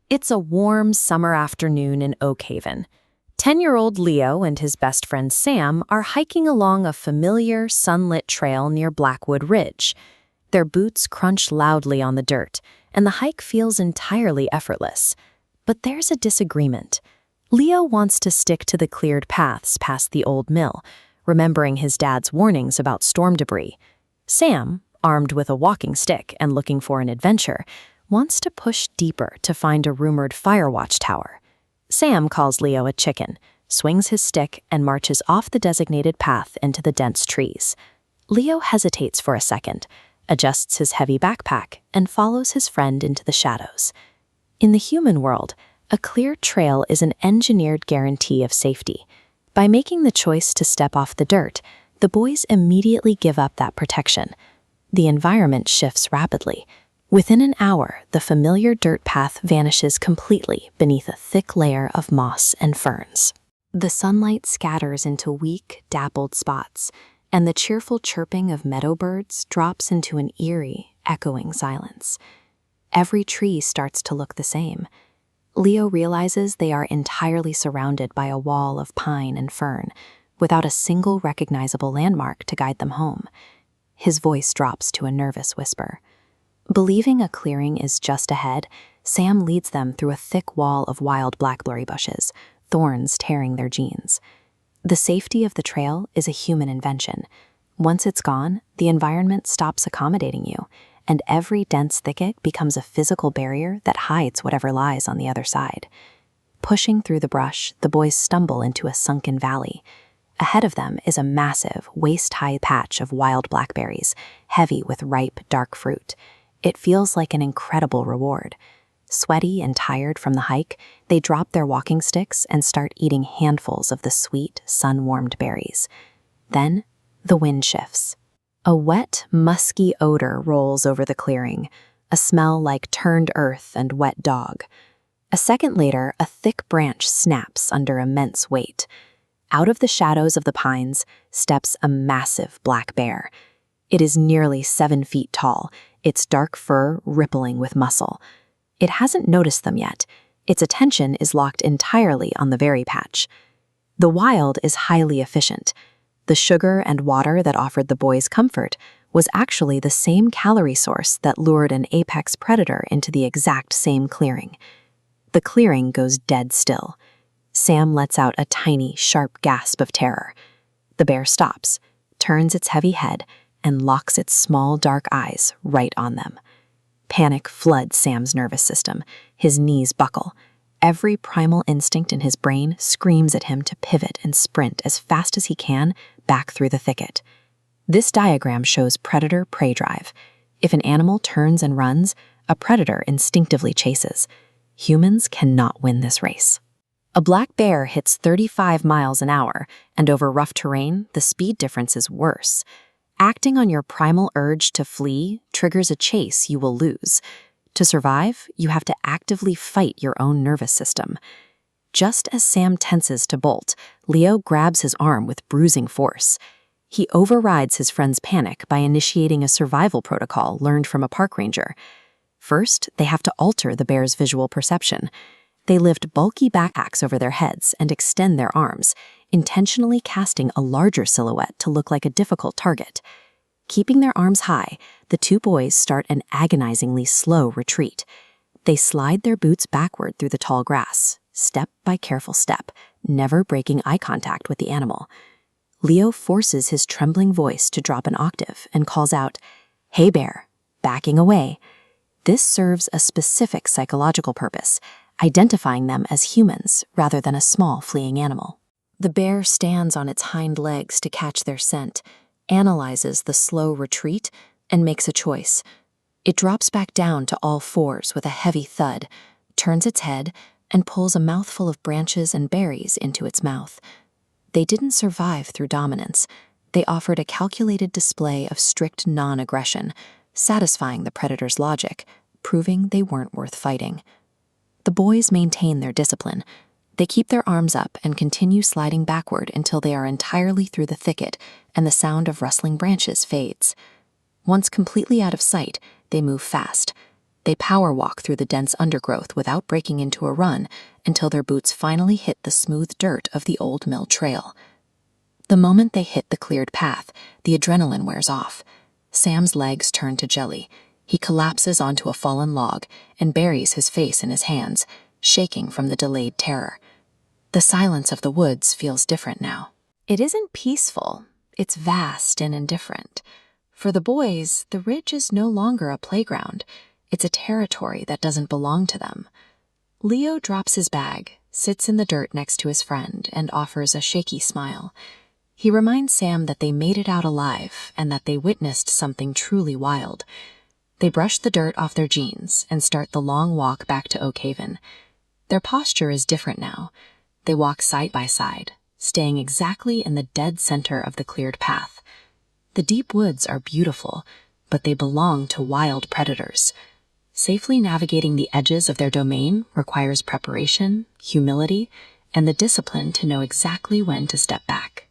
It's a warm summer afternoon in Oak Haven. 10-year-old Leo and his best friend Sam are hiking along a familiar, sunlit trail near Blackwood Ridge. Their boots crunch loudly on the dirt, and the hike feels entirely effortless. But there's a disagreement. Leo wants to stick to the cleared paths past the old mill, remembering his dad's warnings about storm debris. Sam, armed with a walking stick and looking for an adventure, wants to push deeper to find a rumored fire watch tower. Sam calls Leo a chicken, swings his stick, and marches off the designated path into the dense trees. Leo hesitates for a second, adjusts his heavy backpack, and follows his friend into the shadows. In the human world, a clear trail is an engineered guarantee of safety. By making the choice to step off the dirt, the boys immediately give up that protection. The environment shifts rapidly. Within an hour, the familiar dirt path vanishes completely beneath a thick layer of moss and ferns. The sunlight scatters into weak, dappled spots, and the cheerful chirping of meadowbirds drops into an eerie, echoing silence. Every tree starts to look the same. Leo realizes they are entirely surrounded by a wall of pine and fern, without a single recognizable landmark to guide them home. His voice drops to a nervous whisper. Believing a clearing is just ahead, Sam leads them through a thick wall of wild blackberry bushes, thorns tearing their jeans. The safety of the trail is a human invention. Once it's gone, the environment stops accommodating you, and every dense thicket becomes a physical barrier that hides whatever lies on the other side. Pushing through the brush, the boys stumble into a sunken valley. Ahead of them is a massive, waist-high patch of wild blackberries, heavy with ripe, dark fruit. It feels like an incredible reward. Sweaty and tired from the hike, they drop their walking sticks and start eating handfuls of the sweet, sun-warmed berries. Then, the wind shifts. A wet, musky odor rolls over the clearing, a smell like turned earth and wet dog. A second later, a thick branch snaps under immense weight. Out of the shadows of the pines steps a massive black bear. It is nearly 7 feet tall, its dark fur rippling with muscle. It hasn't noticed them yet. Its attention is locked entirely on the berry patch. The wild is highly efficient. The sugar and water that offered the boys comfort was actually the same calorie source that lured an apex predator into the exact same clearing. The clearing goes dead still. Sam lets out a tiny, sharp gasp of terror. The bear stops, turns its heavy head, and locks its small, dark eyes right on them. Panic floods Sam's nervous system. His knees buckle. Every primal instinct in his brain screams at him to pivot and sprint as fast as he can back through the thicket. This diagram shows predator-prey drive. If an animal turns and runs, a predator instinctively chases. Humans cannot win this race. A black bear hits 35 miles an hour, and over rough terrain, the speed difference is worse. Acting on your primal urge to flee triggers a chase you will lose. To survive, you have to actively fight your own nervous system. Just as Sam tenses to bolt, Leo grabs his arm with bruising force. He overrides his friend's panic by initiating a survival protocol learned from a park ranger. First, they have to alter the bear's visual perception. They lift bulky backpacks over their heads and extend their arms, intentionally casting a larger silhouette to look like a difficult target. Keeping their arms high, the two boys start an agonizingly slow retreat. They slide their boots backward through the tall grass, step by careful step, never breaking eye contact with the animal. Leo forces his trembling voice to drop an octave and calls out, "Hey bear," backing away. This serves a specific psychological purpose, identifying them as humans rather than a small fleeing animal. The bear stands on its hind legs to catch their scent, analyzes the slow retreat, and makes a choice. It drops back down to all fours with a heavy thud, turns its head, and pulls a mouthful of branches and berries into its mouth. They didn't survive through dominance. They offered a calculated display of strict non-aggression, satisfying the predator's logic, proving they weren't worth fighting. The boys maintain their discipline. They keep their arms up and continue sliding backward until they are entirely through the thicket and the sound of rustling branches fades. Once completely out of sight, they move fast. They power walk through the dense undergrowth without breaking into a run until their boots finally hit the smooth dirt of the old mill trail. The moment they hit the cleared path, the adrenaline wears off. Sam's legs turn to jelly. He collapses onto a fallen log and buries his face in his hands, shaking from the delayed terror. The silence of the woods feels different now. It isn't peaceful, it's vast and indifferent. For the boys, the ridge is no longer a playground. It's a territory that doesn't belong to them. Leo drops his bag, sits in the dirt next to his friend, and offers a shaky smile. He reminds Sam that they made it out alive and that they witnessed something truly wild. They brush the dirt off their jeans and start the long walk back to Oak Haven. Their posture is different now. They walk side by side, staying exactly in the dead center of the cleared path. The deep woods are beautiful, but they belong to wild predators. Safely navigating the edges of their domain requires preparation, humility, and the discipline to know exactly when to step back.